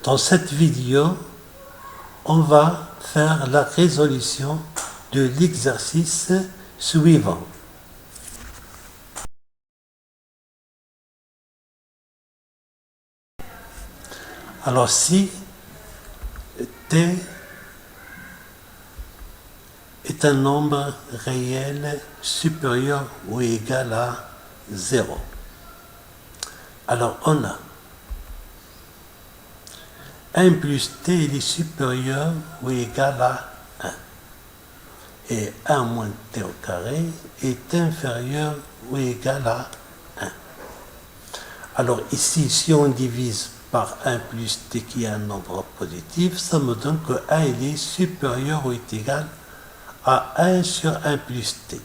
Dans cette vidéo, on va faire la résolution de l'exercice suivant. Alors si t est un nombre réel supérieur ou égal à 0, alors on a 1 plus t il est supérieur ou égal à 1 et 1 moins t au carré est inférieur ou égal à 1. Alors ici, si on divise par 1 plus t qui est un nombre positif, ça me donne que 1 il est supérieur ou est égal à 1 sur 1 plus t.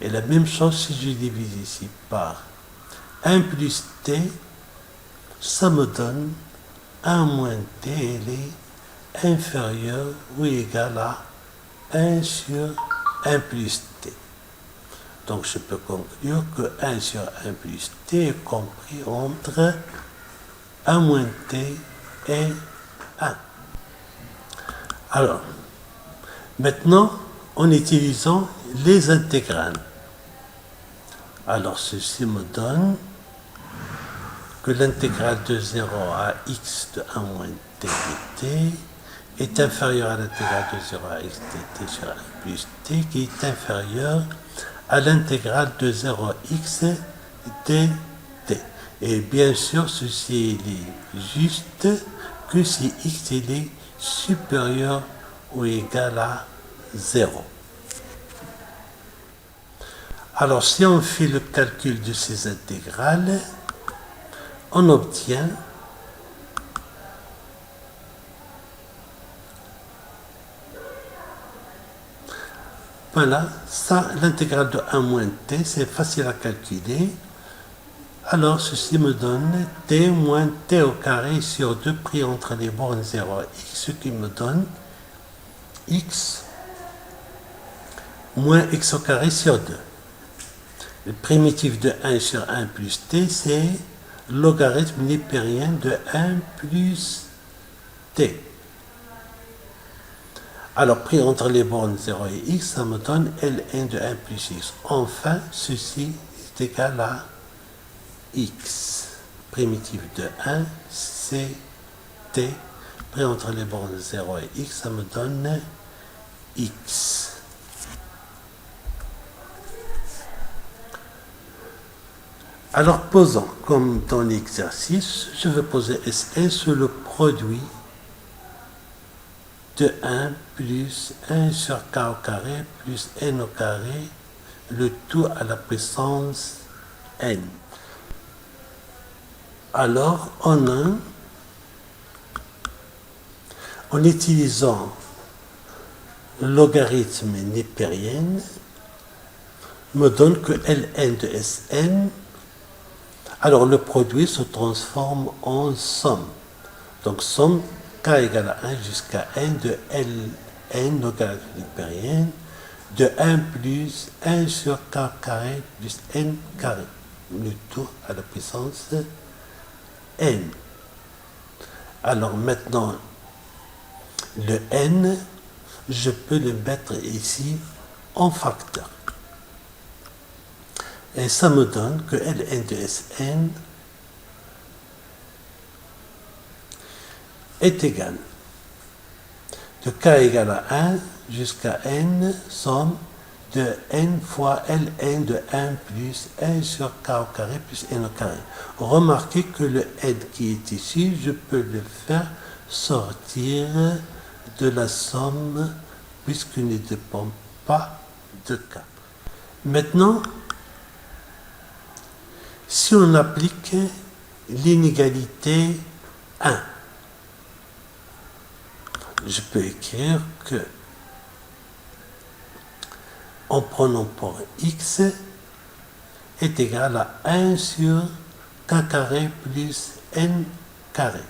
Et la même chose si je divise ici par 1 plus t, ça me donne 1 moins t il est inférieur ou égal à 1 sur 1 plus t. Donc je peux conclure que 1 sur 1 plus t est compris entre 1 moins t et 1. Alors, maintenant, en utilisant les intégrales. Alors ceci me donne que l'intégrale de 0 à x de 1 moins t de t est inférieure à l'intégrale de 0 à x de t sur 1 plus t qui est inférieure à l'intégrale de 0 à x de t. Et bien sûr, ceci est juste que si x il est supérieur ou égal à 0. Alors, si on fait le calcul de ces intégrales, on obtient voilà, ça, l'intégrale de 1 moins t, c'est facile à calculer. Alors, ceci me donne t moins t au carré sur 2 pris entre les bornes 0 et x, ce qui me donne x moins x au carré sur 2. Le primitif de 1 sur 1 plus t, c'est logarithme népérien de 1 plus t. Alors, pris entre les bornes 0 et x, ça me donne Ln de 1 plus x. Enfin, ceci est égal à x. Primitif de 1, c'est t. Pris entre les bornes 0 et x, ça me donne x. Alors, posons comme dans l'exercice, je vais poser Sn sur le produit de 1 plus 1 sur k au carré plus n au carré, le tout à la puissance n. Alors, en utilisant le logarithme népérien, me donne que Ln de Sn, alors le produit se transforme en somme. Donc, somme k égale à 1 jusqu'à n de Ln, logarithme népérien, de 1 plus 1 sur k carré plus n carré, le tout à la puissance n. Alors maintenant, le n, je peux le mettre ici en facteur. Et ça me donne que Ln de Sn est égal de k égale à 1 jusqu'à n, somme de n fois Ln de 1 plus 1 sur k au carré plus n au carré. Remarquez que le n qui est ici, je peux le faire sortir de la somme puisqu'il ne dépend pas de k. Maintenant, si on applique l'inégalité 1, je peux écrire que, en prenant pour x, est égal à 1 sur k carré plus n carré.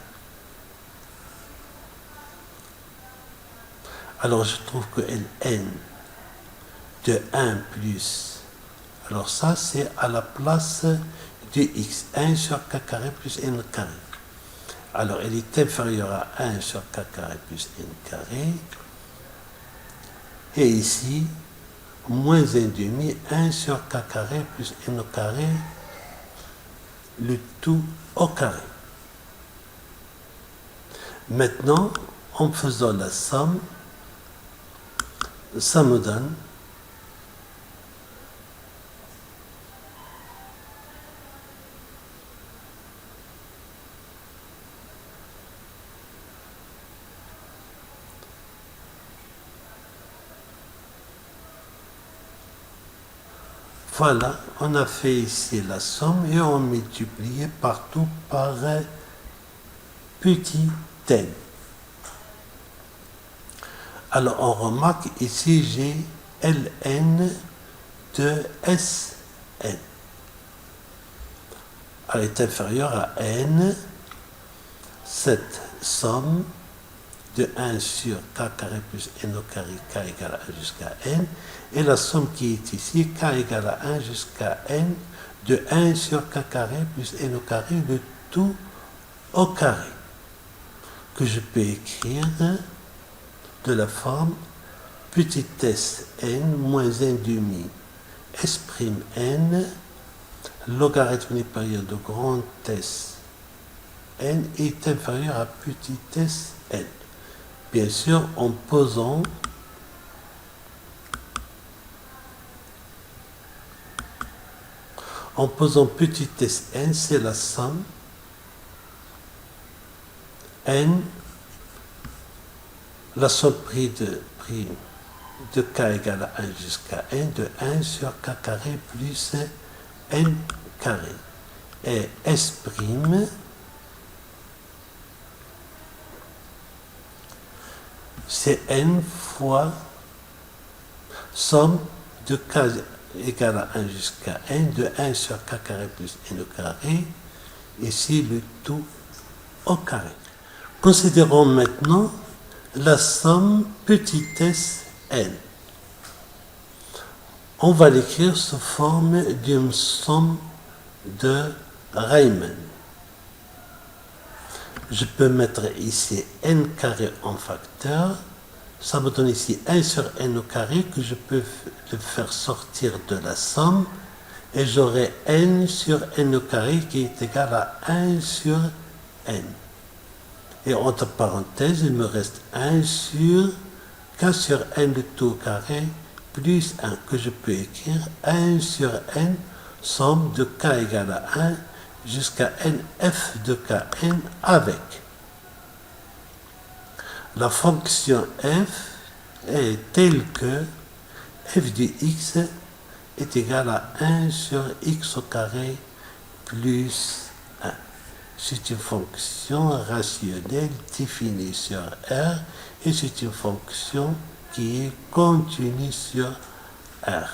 Alors je trouve que Ln de 1 plus, alors ça c'est à la place de x, 1 sur k carré plus n carré. Alors, elle est inférieure à 1 sur k carré plus n carré. Et ici, moins 1 demi, 1 sur k carré plus n au carré, le tout au carré. Maintenant, en faisant la somme, ça me donne voilà, on a fait ici la somme et on multiplie partout par petit n. Alors on remarque ici j'ai Ln de Sn. Elle est inférieure à n. Cette somme de 1 sur k carré plus n au carré, k égale à 1 jusqu'à n, et la somme qui est ici, k égale à 1 jusqu'à n, de 1 sur k carré plus n au carré, le tout au carré, que je peux écrire de la forme petit s n moins 1 demi s prime n, logarithme période de grand S n est inférieur à petit s n. Bien sûr, en posant petit s n, c'est la somme n, la somme prix de k égale à 1 jusqu'à n, de 1 sur k carré plus n carré. Et s prime, c'est n fois somme de k égale à 1 jusqu'à n, de 1 sur k carré plus n au carré, ici le tout au carré. Considérons maintenant la somme petit s n. On va l'écrire sous forme d'une somme de Riemann. Je peux mettre ici n carré en facteur. Ça me donne ici 1 sur n au carré que je peux le faire sortir de la somme. Et j'aurai n sur n au carré qui est égal à 1 sur n. Et entre parenthèses, il me reste 1 sur k sur n le tout au carré plus 1 que je peux écrire 1 sur n somme de k égale à 1 jusqu'à nf de kn avec la fonction f est telle que f de x est égal à 1 sur x au carré plus 1. C'est une fonction rationnelle définie sur R et c'est une fonction qui est continue sur R.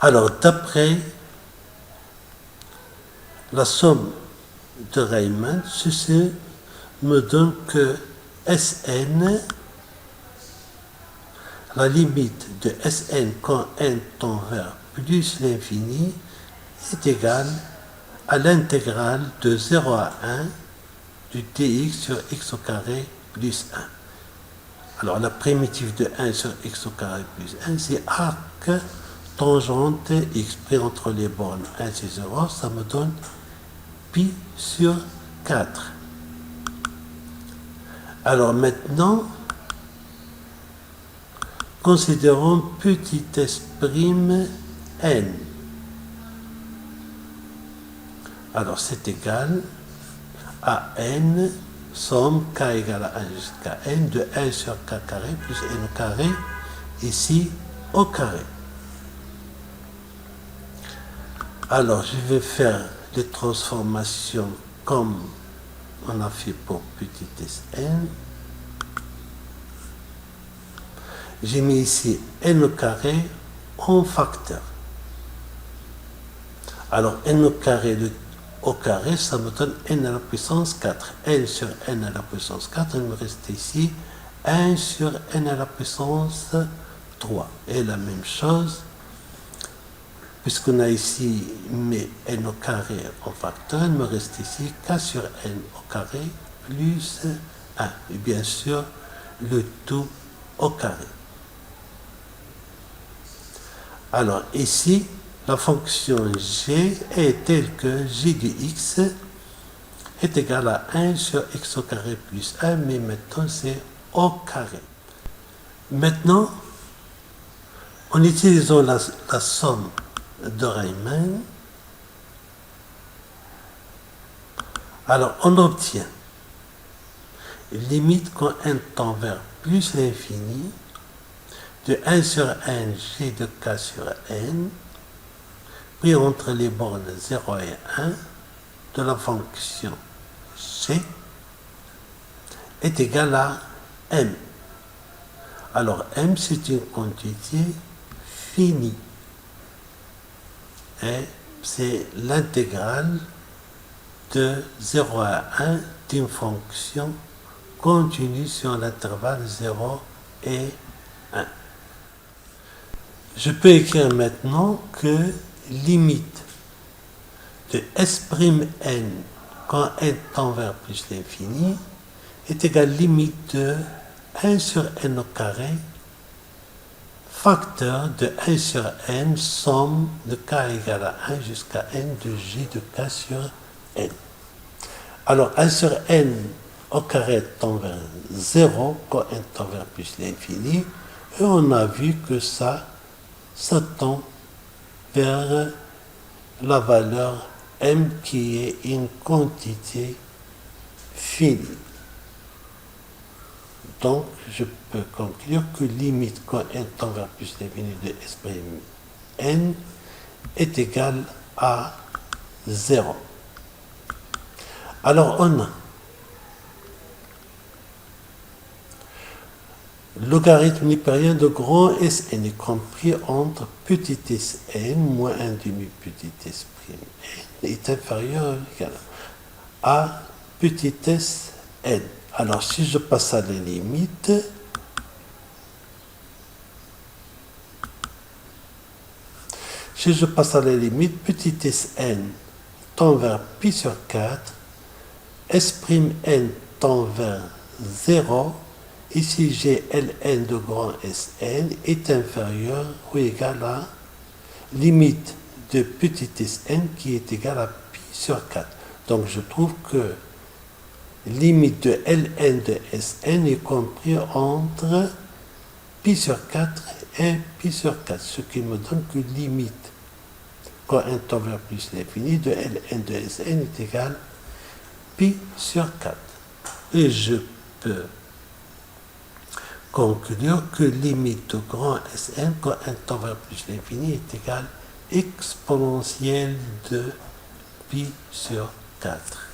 Alors, d'après la somme de Riemann, ceci me donne que Sn, la limite de Sn quand n tend vers plus l'infini, est égale à l'intégrale de 0 à 1 du dx sur x au carré plus 1. Alors, la primitive de 1 sur x au carré plus 1, c'est arc tangente x pris entre les bornes 1 et 0, ça me donne pi sur 4. Alors maintenant, considérons petit s prime n. Alors c'est égal à n somme k égale à 1 jusqu'à n de 1 sur k carré plus n au carré, ici au carré. Alors, je vais faire les transformations comme on a fait pour petit Sn. J'ai mis ici n au carré en facteur. Alors, n au carré ça me donne n à la puissance 4. n sur n à la puissance 4, il me reste ici 1 sur n à la puissance 3. Et la même chose, puisqu'on a ici mes n au carré en facteur, il me reste ici k sur n au carré plus 1. Et bien sûr, le tout au carré. Alors ici, la fonction g est telle que g de x est égal à 1 sur x au carré plus 1, mais maintenant c'est au carré. Maintenant, en utilisant la somme de Riemann, alors on obtient limite quand n tend vers plus l'infini de 1 sur n g de k sur n pris entre les bornes 0 et 1 de la fonction g est égal à m. Alors m c'est une quantité finie et c'est l'intégrale de 0 à 1 d'une fonction continue sur l'intervalle 0 et 1. Je peux écrire maintenant que limite de s'n quand n tend vers plus l'infini est égale limite de 1 sur n au carré facteur de 1 sur n somme de k égale à 1 jusqu'à n de g de k sur n. Alors 1 sur n au carré tend vers 0 quand n tend vers plus l'infini et on a vu que ça tend vers la valeur m qui est une quantité finie. Donc, je peux conclure que limite quand n tend vers plus l'infini de s'n est égale à 0. Alors, on a logarithme nipérien de grand Sn est compris entre petit sn moins 1 demi petit s prime n est inférieur ou égal à petit sn. Alors, si je passe à la limite, petit sn tend vers pi sur 4, s'n tend vers 0, et si j'ai ln de grand Sn est inférieur ou égal à limite de petit sn qui est égal à pi sur 4. Donc, je trouve que limite de ln de Sn est compris entre pi sur 4 et pi sur 4, ce qui me donne que limite quand n tend vers plus l'infini de ln de Sn est égal à pi sur 4. Et je peux conclure que limite de grand Sn quand n tend vers plus l'infini est égal à exponentielle de pi sur 4.